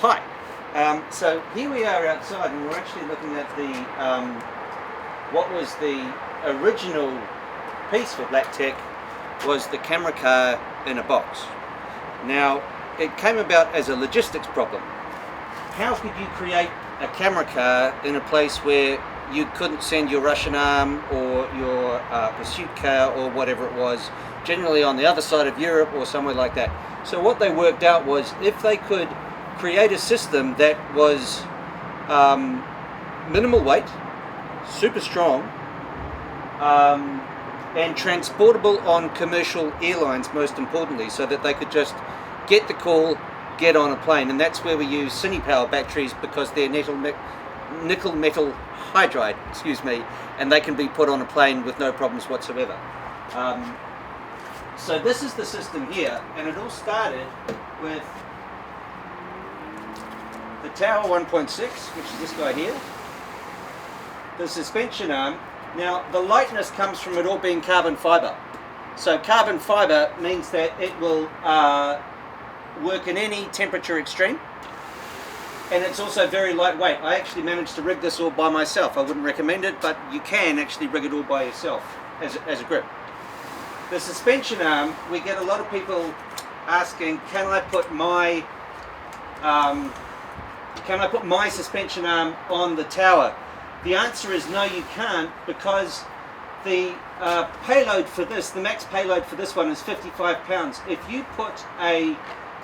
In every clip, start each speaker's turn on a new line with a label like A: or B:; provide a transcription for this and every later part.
A: Hi. So here we are outside, and we're actually looking at the what was the original piece for BLACK-TEK was the camera car in a box. Now, it came about as a logistics problem. How could you create a camera car in a place where you couldn't send your Russian arm or your pursuit car or whatever it was, generally on the other side of Europe or somewhere like that? So what they worked out was if they could create a system that was minimal weight, super strong, and transportable on commercial airlines, most importantly, so that they could just get the call, get on a plane. And that's where we use Power batteries, because they're nickel metal hydride, and they can be put on a plane with no problems whatsoever. So this is the system here, and it all started with the tower 1.6, which is this guy here, the suspension arm. Now, the lightness comes from it all being carbon fiber. So carbon fiber means that it will work in any temperature extreme, and it's also very lightweight. I actually managed to rig this all by myself. I wouldn't recommend it, but you can actually rig it all by yourself as a grip. The suspension arm, we get a lot of people asking, can I put my suspension arm on the tower? The answer is no, you can't, because the payload for this, the max payload for this one is 55 pounds. If you put a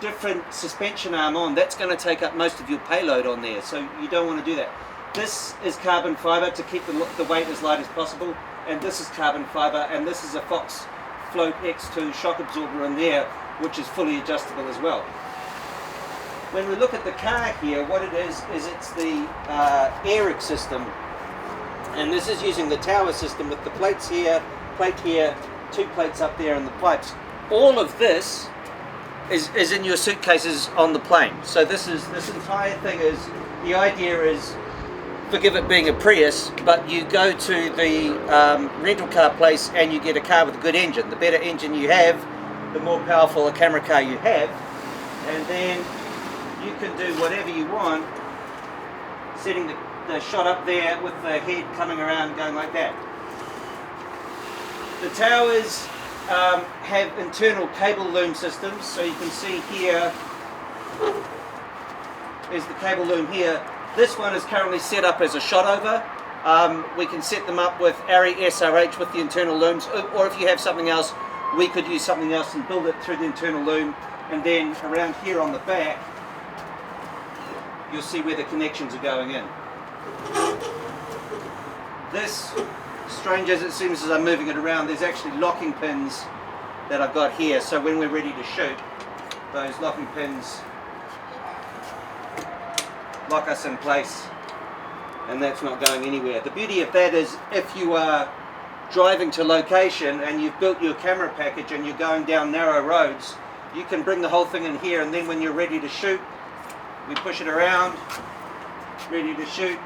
A: different suspension arm on, that's going to take up most of your payload on there, so you don't want to do that. This is carbon fiber to keep the weight as light as possible, and this is carbon fiber, and this is a Fox Float X2 shock absorber in there, which is fully adjustable as well. When we look at the car here, what it is it's the air system, and this is using the tower system with the plates here, plate here, two plates up there, and the pipes. All of this is in your suitcases on the plane. So this entire thing is, the idea is, forgive it being a Prius, but you go to the rental car place and you get a car with a good engine. The better engine you have, the more powerful a camera car you have, and then you can do whatever you want, setting the shot up there with the head coming around going like that. The towers have internal cable loom systems, so you can see here is the cable loom here. This one is currently set up as a shot over. We can set them up with ARRI SRH with the internal looms, or if you have something else, we could use something else and build it through the internal loom. And then around here on the back, you'll see where the connections are going in. This, strange as it seems as I'm moving it around, there's actually locking pins that I've got here, so when we're ready to shoot, those locking pins lock us in place, and that's not going anywhere. The beauty of that is, if you are driving to location and you've built your camera package and you're going down narrow roads, you can bring the whole thing in here, and then when you're ready to shoot, we push it around, ready to shoot,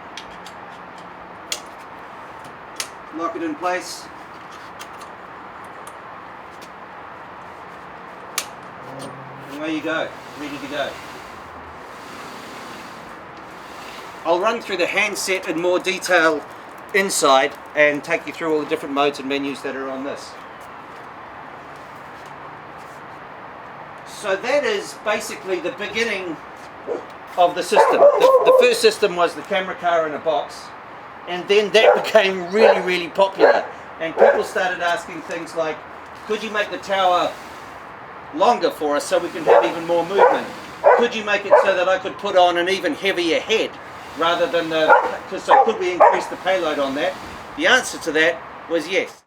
A: lock it in place, and away you go, ready to go. I'll run through the handset in more detail inside and take you through all the different modes and menus that are on this. So that is basically the beginning of the system. The first system was the camera car in a box, and then that became really, really popular, and people started asking things like, could you make the tower longer for us so we can have even more movement? Could you make it so that I could put on an even heavier head rather than so could we increase the payload on that? The answer to that was yes.